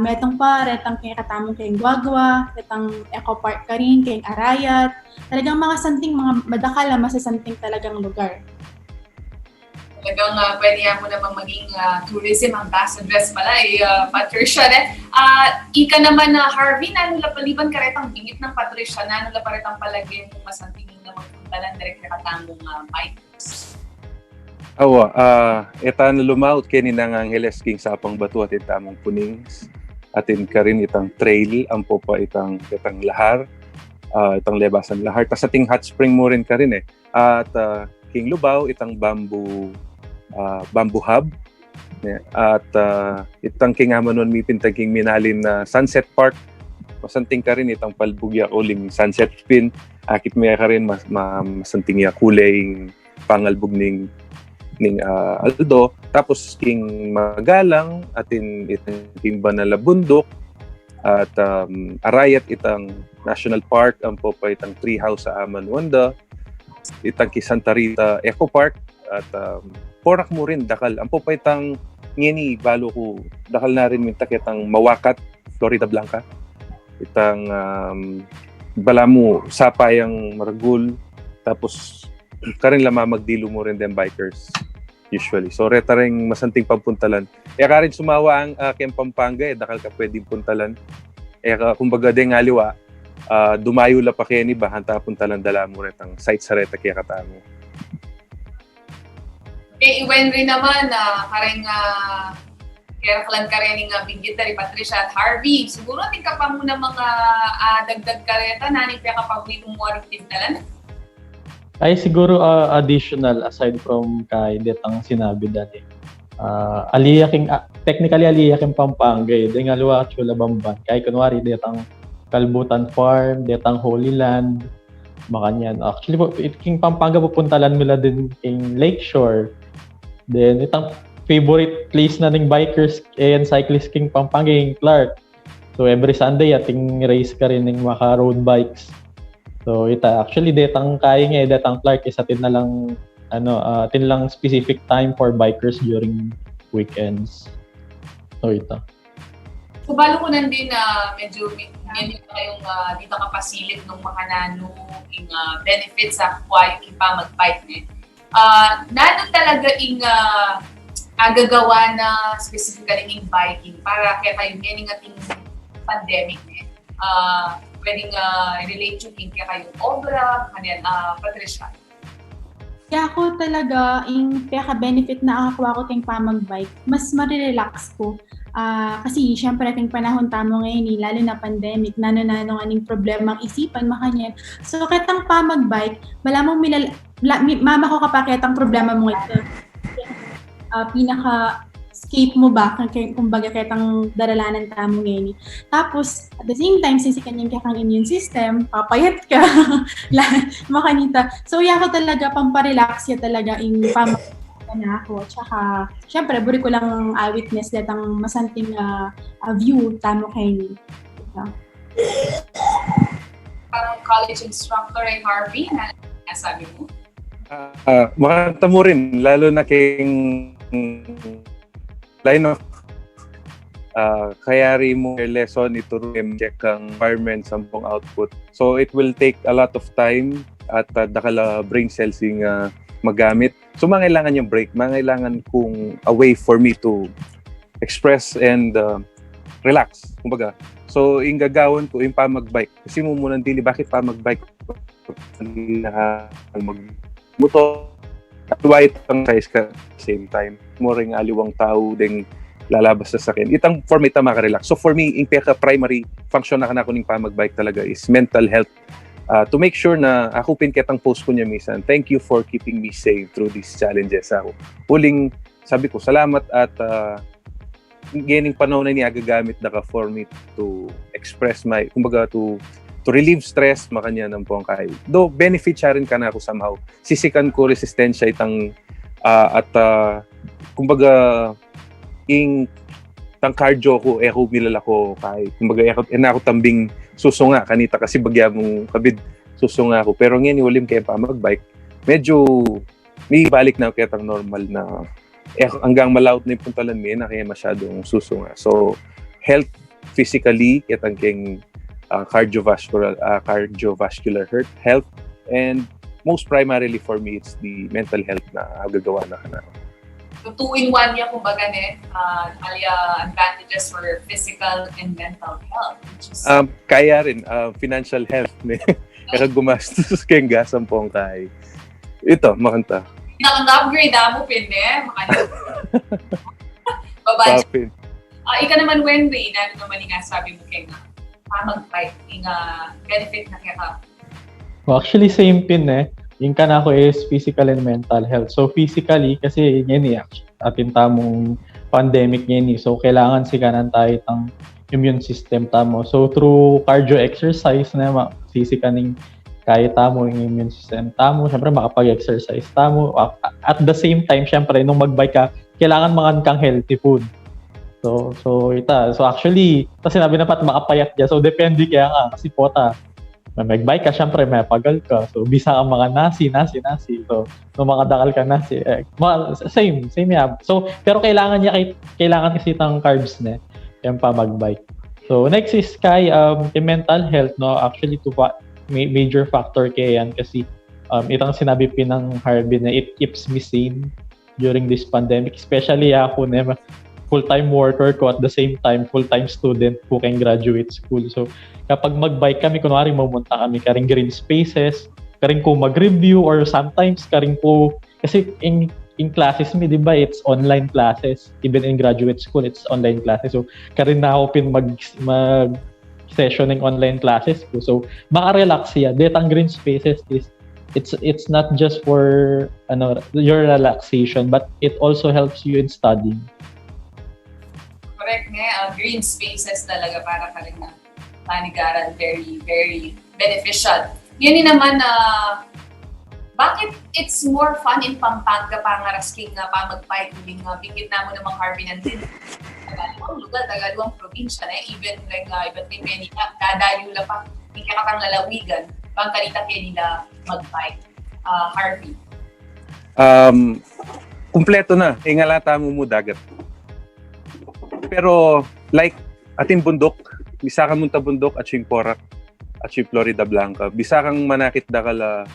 metong pa, retang kay katamong kay Guagua, retang Eco Park ka rin, kay Arayat. Talagang mga santing, mga madakala, masasanting talagang lugar. Talagang pwede mo namang maging tourism ambassadress pala, Patricia. Ika naman na Harvey, nanula paliban karetang bingit ng Patricia, nanula paretang palagin kung masantingin na magpuntalan direct na katamong bikers. Awa, eta na lumaut kini nang Angeles King sapang batu at itamang punings atin karin itang trail ang popa itang lahar itang lebasan lahar tas ating hot spring mo rin karin at King Lubao itang bamboo hub at itang King Amanon mi pintaging minalin na Sunset Park masanting karin itang palbugya uling Sunset Pin akit mi karin masanting ya kulay pangalbug ning Aldo tapos king Magalang atin itang Banala Bundok at Arayat itang National Park ang po pa itang Treehouse sa Amanwanda itang Santa Rita Eco Park at Porac mo rin dakal ang po pa itang ngeni balo ko dakal na rin mintak itang Mawakat Florida Blanca itang Balamu Sapayang Maragul tapos karin lama magdilo mo rin din bikers usually. So reta ring masanting pagpuntalan. Karin sumawa ang Kem Pampanga dakal ka pwedeng puntalan. Kumbaga din aliwa dumayo la pa keni ba hanta puntalan dala mo retang site sa reta kaya katamo. Iwen rin naman karing Keraklan ka rin ng bigit na rin Patricia at Harvey. Siguro ating ka pa muna mga dagdag kareta na nipya ka pa mo mo tindalan. Ay siguro additional aside from kay detang sinabi dati. Technically aliyaking Pampanga dahil nga luwa chula Bamban. Kay kunwari detang Kalbutan Farm, detang Holy Land, makanyan. Actually po king Pampanga pupuntalan nila din king Lakeshore. Then itang favorite place na ning bikers and cyclist king Pampanga king Clark. So every Sunday ating race ka rin ng maka road bikes. So actually detang kaya nga detang Clark is atin na lang atin lang specific time for bikers during weekends. So So balo ko nandin medyo ganyan kayong dito ka pasilip ng makanano yung benefits sa kuha yung pa mag-bike din. Nano talaga yung gagawa na specifically yung biking para kaya kayo ganyan ating pandemic din. Pwedeng relate yung kaya kayong obra, kanyan, Patricia. Kaya ako talaga, yung pinaka-benefit na akakuha ko kayong pamag-bike, mas marirelax ko. Kasi syempre ating panahon tamo ngayon, lalo na pandemic, nano-nano aning problemang isipan, makanyan. So katang pamag-bike, mama ko kapakitang problema mo ito. Pinaka-escape mo ba, kumbaga kitang daralanan tamo ngayon. Tapos, at the same time, sisikan yung kakang immune system, papayat ka, makanita. So, ko talaga, pamparelax ya talaga yung pamag-bike na ako. Tsaka, syempre, buri ko lang witness datang masanting view tamo kayo. Parang college instructor ay Harvey, na sabi mo? Makanta mo rin, lalo na king line of kaya rin mo lesson ituro check ang environment sampung output. So it will take a lot of time at dakala brain cells yung magamit. So mangailangan yung break, mangailangan kung a way for me to express and relax, kumbaga. So yung gagawin ko, yung pamagbike. Kasi mo muna dili, bakit pamagbike? Magmotor, white ang size ka same time. Mo ring aliwang tao ding lalabas sa sakin. Itang for me ta makarelax. So for me, yung primary function na kanako ning pamagbike talaga is mental health. To make sure na ako pinketang post ko niya minsan, thank you for keeping me safe through these challenges. Ako huling sabi ko salamat at ganing panahon na niya gagamit na ka for me to express my, kumbaga to relieve stress makanya ng pong kay. Though benefit siya rin ka na ako somehow. Sisikan ko resistensya itang kumbaga ing tang cardio ko milala ko kay kumbaga ako tambing susunga kanita kasi bagya mong kabid susunga ako pero ngayon ulim kay pa magbike medyo may balik na ketang normal na hanggang malaut na yung puntalan mi na kaya masyadong susunga. So health physically ketang king cardiovascular health and most primarily for me it's the mental health na gagawa na kana. So, 2-in-1 niya, kumbaga, advantages for physical and mental health. Which is... kaya rin, financial health. Kaya gumastos kayong gasang pong kay. Ito, makanta. Nakang-upgrade mo, Pinde. Babadya. Ika naman, Wendy, na naman nga sabi mo kaya nga, pamag-fight, benefit na kaya ka. Well, actually, same pin yung kana ko is physical and mental health. So physically, kasi yan atin tamong pandemic yan so kailangan siganan tayo ng immune system tamo. So through cardio exercise na sisikaning kaya tamo yung immune system tamo, syempre makapag-exercise tamo. At the same time, syempre nung magbike ka, kailangan mangan kang healthy food. So actually, kasi sinabi na pat makapayat dyan. So depende kaya nga kasi pota magbike ka, syempre may pagal ka. So, bisa ang mga nasi. So mga dakal ka nasi. Same yeah. So, pero kailangan kasi itang carbs na yung pa magbike. So, next is kay mental health, no? Actually, major factor kaya yan kasi itang sinabi pinang Harvey na it keeps me sane during this pandemic. Especially ako na full-time worker ko at the same time full-time student ko kay graduate school. So kapag mag-bike kami, kunwari mamunta kami karing green spaces, karing ko mag-review or sometimes karing ko, kasi in classes mi, di ba, it's online classes. Even in graduate school, it's online classes. So karing na ako mag-session ng online classes ko. So maka-relax siya. Detang green spaces is it's not just for your relaxation, but it also helps you in studying. Correct nga, green spaces talaga para ka rin na panigaran, very, very beneficial. Yan naman bakit it's more fun in Pampanga pangarasking nga pamagpahit muling bigit na mo namang Harvey nandun. Tagalawang lugar, tagalawang probinsya na even like iba't may many dadayo lang pa, hindi ka katang lalawigan, bang kanita kaya nila mag-bike. Harvey. Kumpleto na, ingalata mo dagat. Pero like ating bundok, bisa kang munta bundok at yung Porac at yung Florida Blanca. Bisa kang manakit dakala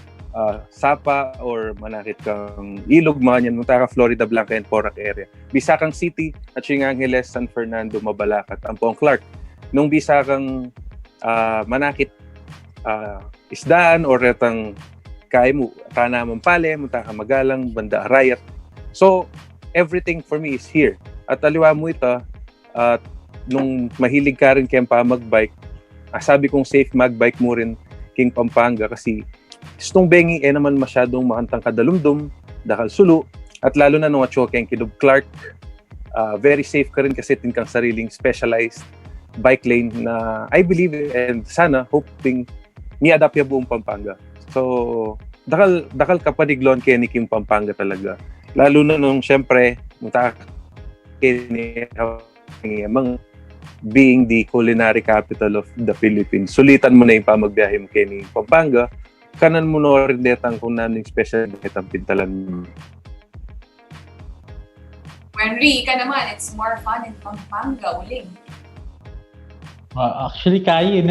Sapa or manakit kang Ilog, mga yan, munta ka Florida Blanca and Porac area. Bisa kang City at yung Angeles, San Fernando, Mabalacat, Ampong Clark. Nung bisa kang manakit Isdaan or retang kaya mo, Tanamang Pale, munta ka Magalang, Banda Arayat. So, everything for me is here. At aliwa mo ito, at nung mahilig ka rin kayang pa magbike, sabi kong safe magbike mo rin king Pampanga kasi gustong bengi naman masyadong makantang kadalumdum, dakal sulu, at lalo na nung atso kayang Kidob Clark, very safe ka rin kasi tin kang sariling specialized bike lane na I believe and sana hoping ni-adapt ya buong Pampanga. So, dakal kapaniglon kaya ni King Pampanga talaga. Lalo na nung syempre, munta being the culinary capital of the Philippines. Sulitan mo na yung pamagbiyahe mo kay Pampanga, kanan mo na rin detang kung naning special detang pintalan mo. Henry, ka naman, it's more fun in Pampanga, uling. Actually, kaya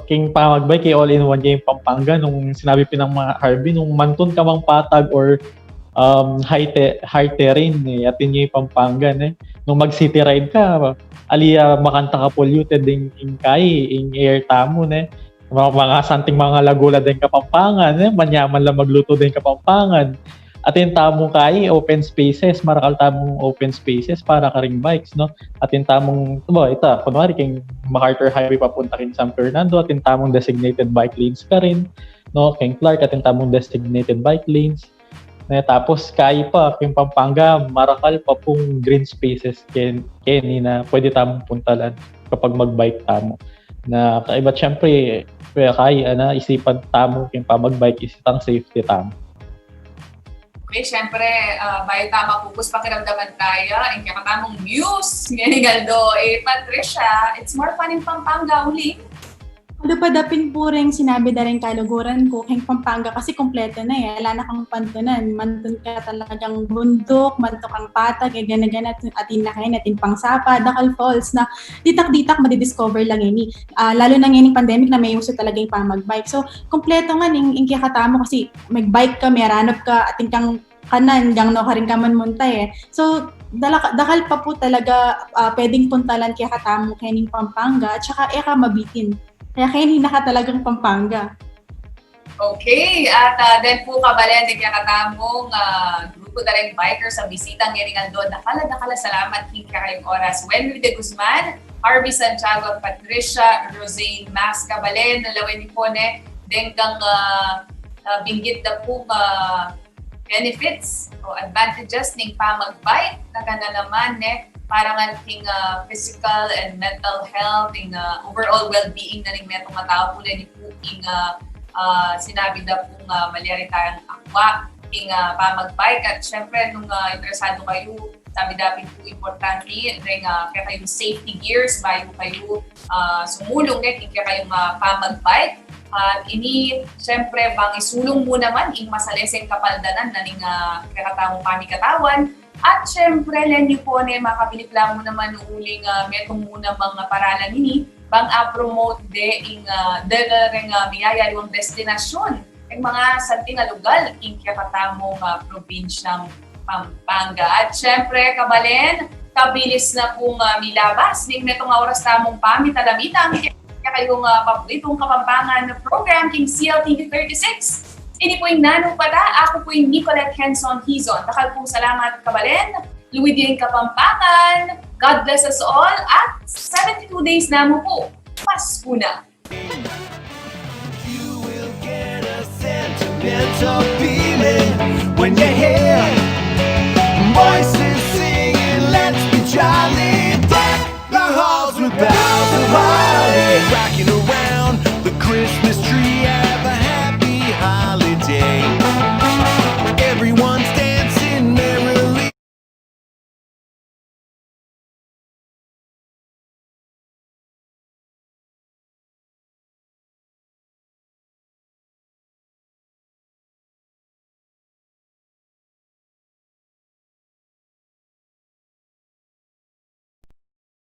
King Pamagbay kay all-in-one game Pampanga nung sinabi pinang mga Harvey nung mantun ka mang patag or high terrain atin niya yung Pampanga nung mag city ride ka aliya makanta ka polluted in kay in air tamo mga santing mga lagula din Kapampangan manyaman lang magluto din Kapampangan atin tamong kay open spaces marakal tamong open spaces para ka ring bikes atin tamong ita kunwari king MacArthur Highway papunta king San Fernando atin tamong designated bike lanes ka rin king Clark atin tamong designated bike lanes tapos kay pa king Pampanga marakal pa pong green spaces Kenny na pwede tamong puntalan kapag magbike tamo na kaiba syempre kay isipan tamo king pamagbike isitang safety tamo. Okay, syempre, bayo tama pupus pakiramdaman tayo. Ang kakatamong news, Galdo. Patricia, it's more fun in Pampanga uli. Padapin po rin sinabi na rin kaluguran ko kay Pampanga kasi kompleto na wala na kang pantunan. Mantun ka talagang bundok, manto kang patag, gana-gana atin na kayo, atin pang sapa, Dakal Falls na ditak-ditak madidiscover lang ini. Lalo na ngayon yung pandemic na may uso talaga yung pamagbike. So, kompleto nga yung kikatamo kasi mag-bike ka, may ranap ka, atin kang kanan, gang ka rin ka man muntay So, dakal pa po talaga pwedeng puntalan kikatamo kaya ng Pampanga at saka ka mabitin. Kaya hinaka talagang Pampanga. Okay, at then po kabalen din kakatamong grupo na rin bikers ang bisitang ngayon doon. Nakala salamat king kayong oras. Wendy de Guzman, Harvey Santiago, Patricia, Rosane Mas kabalen, nalawin ni Pone, denggang binggit na po benefits o advantages ng pamagbike. Nagana naman parang ating physical and mental health, yung overall well-being na rin metong matao po na ni po sinabi na po malyari tayong akwa, yung pamagbike. At syempre, nung interesado kayo, sabi dapin po importante rin kaya kayong safety gears, bayo kayo sumulong kaya kayong pamagbike. At syempre, bang isulong mo naman yung masaleseng kapaldanan na ning kakatawang pamikatawan. At syempre, Lenny po makabilip lang mo naman nung uling metong muna mga paralan ini, bang promote yung biyayari yung destinasyon, yung mga santing lugar, yung kapatamong probinsyang Pampanga. At syempre, kabalen, kabilis na pong milabas, ning metong oras tamong pamitalamitan, kaya kayong paboritong Kapampangan na program, King CLTV 36. Ini po yung Nanong Pata, ako po yung Nicolette Henson Hizon. Nakal po salamat kabalen, Luwi din Kapampangan, God bless us all, at 72 days na mo po, Pasko na. You will get a sentimental feeling when you hear voices singing, let's be jolly. Deck the halls with boughs of holly, rocking around the Christmas tree.